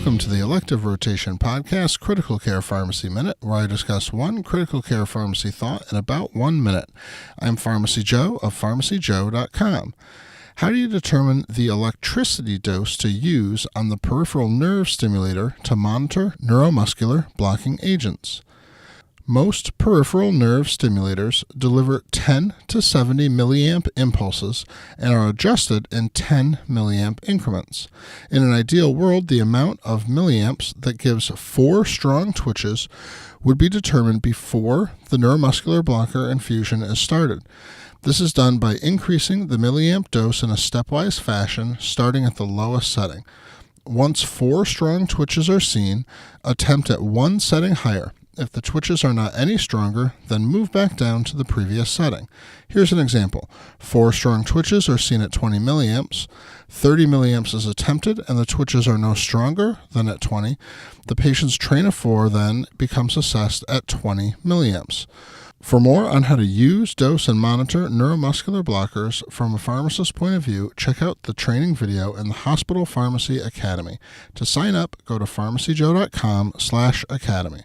Welcome to the Elective Rotation Podcast, Critical Care Pharmacy Minute, where I discuss one critical care pharmacy thought in about 1 minute. I'm Pharmacy Joe of pharmacyjoe.com. How do you determine the electricity dose to use on the peripheral nerve stimulator to monitor neuromuscular blocking agents? Most peripheral nerve stimulators deliver 10 to 70 milliamp impulses and are adjusted in 10 milliamp increments. In an ideal world, the amount of milliamps that gives 4 strong twitches would be determined before the neuromuscular blocker infusion is started. This is done by increasing the milliamp dose in a stepwise fashion, starting at the lowest setting. Once 4 strong twitches are seen, attempt at 1 setting higher. If the twitches are not any stronger, then move back down to the previous setting. Here's an example. 4 strong twitches are seen at 20 milliamps. 30 milliamps is attempted, and the twitches are no stronger than at 20. The patient's train of 4 then becomes assessed at 20 milliamps. For more on how to use, dose, and monitor neuromuscular blockers from a pharmacist's point of view, check out the training video in the Hospital Pharmacy Academy. To sign up, go to pharmacyjoe.com/academy.